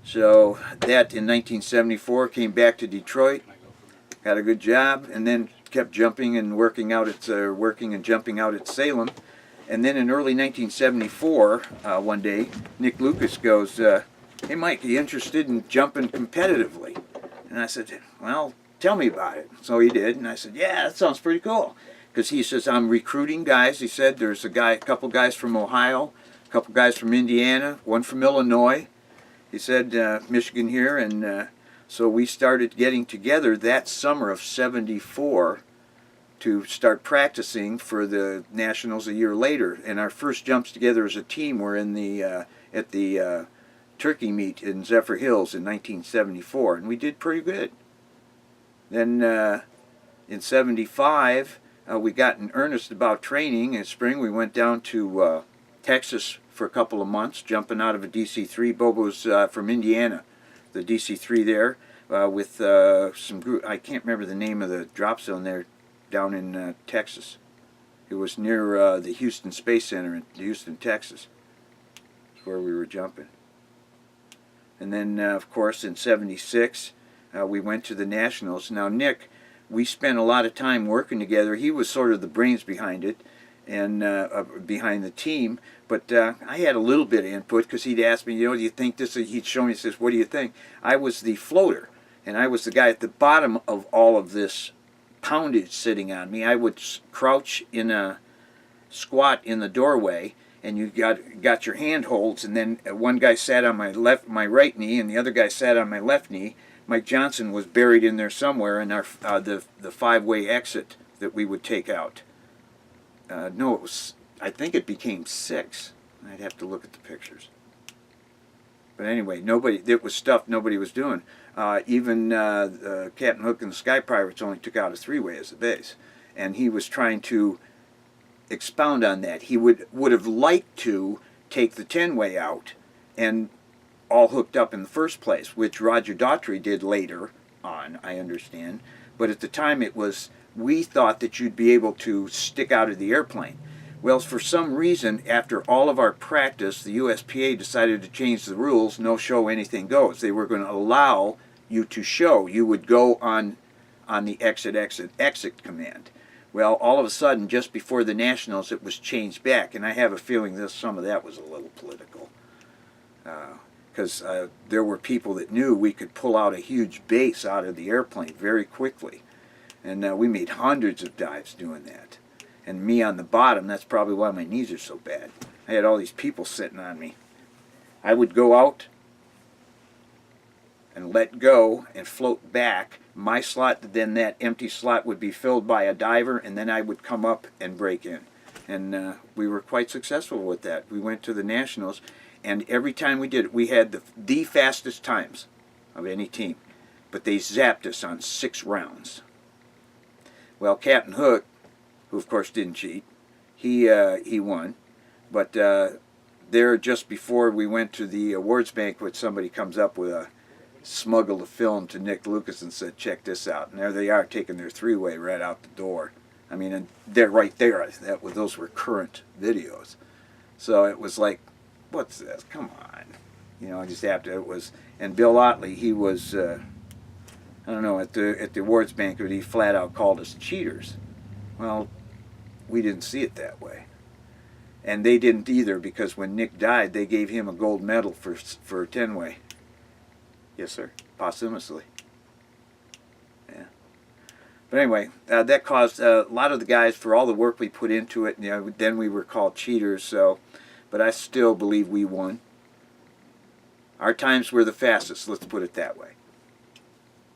So that in 1974 came back to Detroit, got a good job, and then kept jumping and working out at working and jumping out at Salem. And then in early 1974, one day, Nick Lucas goes, "Hey Mike, are you interested in jumping competitively?" And I said, "Well, tell me about it." So he did, and I said, "Yeah, that sounds pretty cool." Because he says, "I'm recruiting guys." He said, "There's a couple guys from Ohio, a couple guys from Indiana, one from Illinois." He said, "Michigan here," and so we started getting together that summer of '74 to start practicing for the Nationals a year later. And our first jumps together as a team were in the at the turkey meet in Zephyr Hills in 1974, and we did pretty good. Then in '75, we got in earnest about training. In spring, we went down to Texas for a couple of months, jumping out of a DC-3. Bobo's from Indiana, the DC-3 there, with some group. I can't remember the name of the drop zone there down in Texas. It was near the Houston Space Center in Houston, Texas. That's where we were jumping. And then, of course, in '76, we went to the Nationals. Now, Nick, we spent a lot of time working together. He was sort of the brains behind it and behind the team. But I had a little bit of input because he'd ask me, do you think this? He'd show me, he says, "What do you think?" I was the floater, and I was the guy at the bottom of all of this poundage sitting on me. I would crouch in a squat in the doorway, and you got your handholds, and then one guy sat on my right knee, and the other guy sat on my left knee. Mike Johnson was buried in there somewhere in our the five-way exit that we would take out. No, it was. I think it became 6. I'd have to look at the pictures. But anyway, it was stuff nobody was doing. Even Captain Hook and the Sky Pirates only took out a 3-way as a base, and he was trying to expound on that. He would have liked to take the 10-way out and all hooked up in the first place, which Roger Daughtry did later on, I understand. But at the time we thought that you'd be able to stick out of the airplane. Well, for some reason, after all of our practice, the USPA decided to change the rules. No show, anything goes. They were going to allow you to show. You would go on the exit command. Well, all of a sudden, just before the Nationals, it was changed back, and I have a feeling some of that was a little political. Because there were people that knew we could pull out a huge base out of the airplane very quickly. And we made hundreds of dives doing that. And me on the bottom, that's probably why my knees are so bad. I had all these people sitting on me. I would go out and let go and float back. My slot, then that empty slot would be filled by a diver, and then I would come up and break in. And we were quite successful with that. We went to the Nationals, and every time we did it, we had the fastest times of any team. But they zapped us on 6 rounds. Well, Captain Hook, who of course didn't cheat, he won. But there, just before we went to the awards banquet, somebody comes up with smuggled a film to Nick Lucas and said, "Check this out." And there they are, taking their 3-way right out the door. I mean, and they're right there. Those were current videos. So it was like, what's this? Come on. I just have to. It was, and Bill Otley, he was, I don't know, at the awards banquet, he flat out called us cheaters. Well, we didn't see it that way. And they didn't either, because when Nick died, they gave him a gold medal for a 10-way. Yes, sir. Posthumously. Yeah. But anyway, that caused a lot of the guys, for all the work we put into it, then we were called cheaters, so, but I still believe we won. Our times were the fastest, let's put it that way.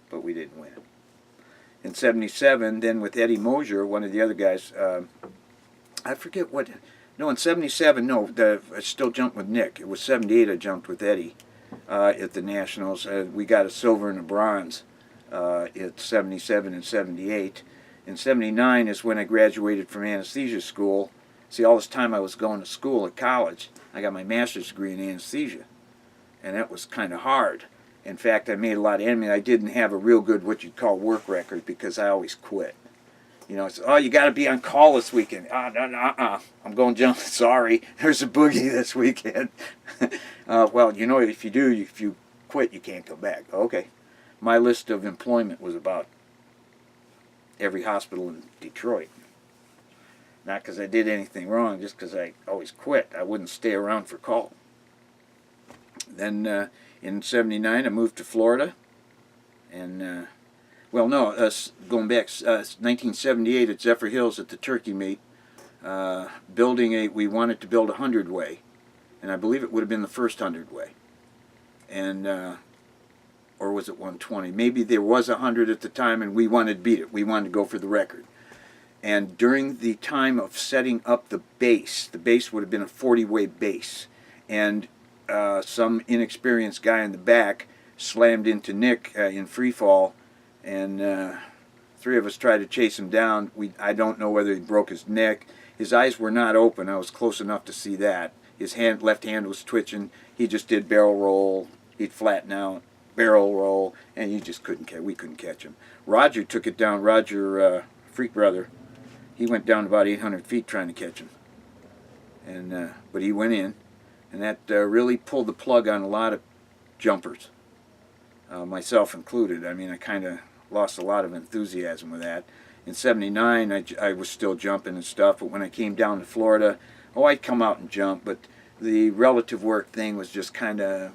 But we didn't win. In '77, then with Eddie Mosier, one of the other guys, I forget what, no, in '77, no, I still jumped with Nick. It was '78 I jumped with Eddie at the Nationals. We got a silver and a bronze at '77 and '78. In '79 is when I graduated from anesthesia school. See, all this time I was going to school at college, I got my master's degree in anesthesia. And that was kind of hard. In fact, I made a lot of enemies. I didn't have a real good, what you'd call, work record, because I always quit. It's, "Oh, you got to be on call this weekend." I'm going jump. Sorry, there's a boogie this weekend. Well, if you do, if you quit, you can't come back. Okay. My list of employment was about every hospital in Detroit. Not because I did anything wrong, just because I always quit. I wouldn't stay around for call. Then in '79, I moved to Florida. And, well, no, going back, 1978 at Zephyr Hills at the turkey meet, we wanted to build a 100-way. And I believe it would have been the first 100-way. And, or was it 120? Maybe there was 100 at the time, and we wanted to beat it. We wanted to go for the record. And during the time of setting up the base would have been a 40-way base. And some inexperienced guy in the back slammed into Nick in free fall, and three of us tried to chase him down. I don't know whether he broke his neck. His eyes were not open. I was close enough to see that. His left hand was twitching. He just did barrel roll. He'd flatten out, barrel roll, and we couldn't catch him. Roger took it down. Roger, Freak Brother, he went down about 800 feet trying to catch him. And but he went in, and that really pulled the plug on a lot of jumpers. Myself included. I mean, I kind of lost a lot of enthusiasm with that. In '79, I was still jumping and stuff, but when I came down to Florida, I'd come out and jump, but the relative work thing was just kind of,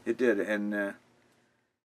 it did. And